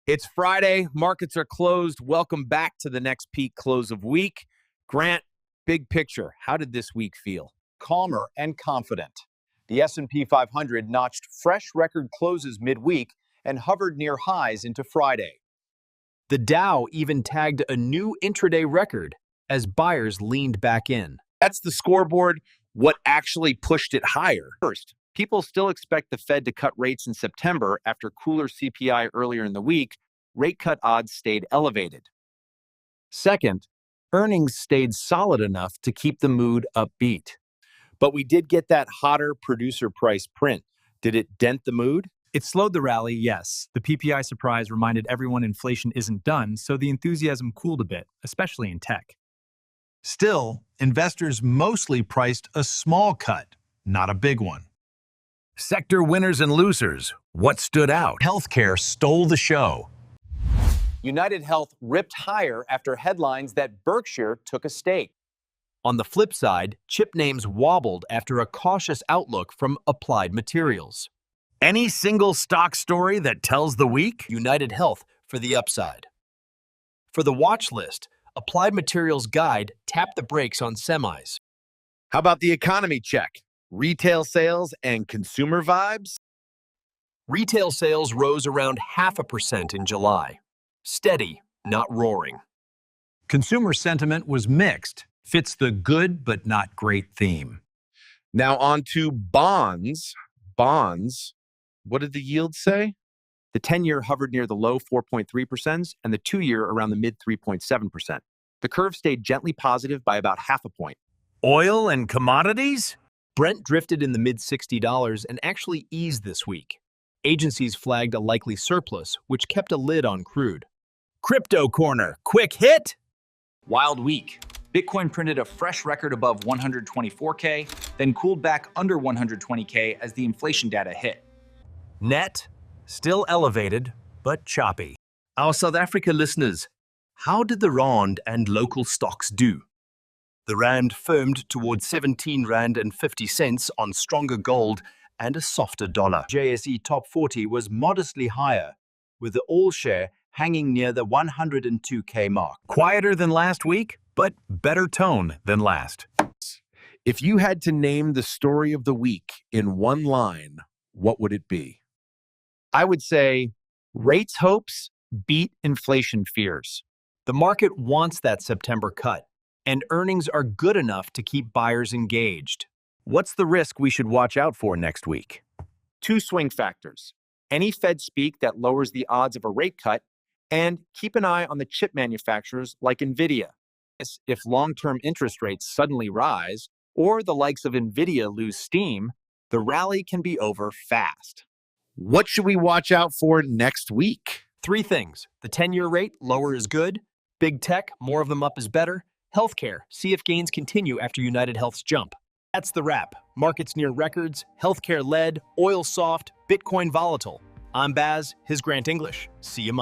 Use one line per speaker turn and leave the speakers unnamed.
It's Friday. Markets are closed. Welcome back to the next peak close of week. Grant, big picture. How did this week feel?
Calmer and confident. The S&P 500 notched fresh record closes midweek and hovered near highs into Friday.
The Dow even tagged a new intraday record as buyers leaned back in.
That's the scoreboard. What actually pushed it higher? First, people still expect the Fed to cut rates in September after cooler CPI earlier in the week. Rate cut odds stayed elevated. Second, earnings stayed solid enough to keep the mood upbeat. But we did get that hotter producer price print. Did it dent the mood?
It slowed the rally, yes. The PPI surprise reminded everyone inflation isn't done, so the enthusiasm cooled a bit, especially in tech.
Still, investors mostly priced a small cut, not a big one.
Sector winners and losers. What stood out?
Healthcare stole the show.
UnitedHealth ripped higher after headlines that Berkshire took a stake.
On the flip side, chip names wobbled after a cautious outlook from Applied Materials.
Any single stock story that tells the week?
UnitedHealth for the upside. For the watch list, Applied Materials guide tapped the brakes on semis.
How about the economy check? Retail sales and consumer vibes?
Retail sales rose around 0.5% in July. Steady, not roaring.
Consumer sentiment was mixed. Fits the good but not great theme.
Now on to bonds. Bonds. What did the yield say? The 10-year hovered near the low 4.3% and the 2-year around the mid 3.7%. The curve stayed gently positive by about 0.5 point.
Oil and commodities?
Brent drifted in the mid $60 and actually eased this week. Agencies flagged a likely surplus, which kept a lid on crude.
Crypto corner. Quick hit?
Wild week. Bitcoin printed a fresh record above 124K, then cooled back under 120K as the inflation data hit.
Net, still elevated, but choppy. Our South Africa listeners, how did the Rand and local stocks do? The Rand firmed towards 17 Rand and 50 cents on stronger gold and a softer dollar.
JSE Top 40 was modestly higher, with the all share hanging near the 102K mark.
Quieter than last week, but better tone than last.
If you had to name the story of the week in one line, what would it be? I would say rates hopes beat inflation fears.
The market wants that September cut, and earnings are good enough to keep buyers engaged.
What's the risk we should watch out for next week?
2 swing factors. Any Fed speak that lowers the odds of a rate cut, and keep an eye on the chip manufacturers like NVIDIA. If long-term interest rates suddenly rise, or the likes of NVIDIA lose steam, the rally can be over fast. What should we watch out for next week?
3 things. The 10-year rate, lower is good. Big tech, more of them up is better. Healthcare, see if gains continue after UnitedHealth's jump. That's the wrap. Markets near records, healthcare led, oil soft, Bitcoin volatile. I'm Baz, his Grant English. See you Monday.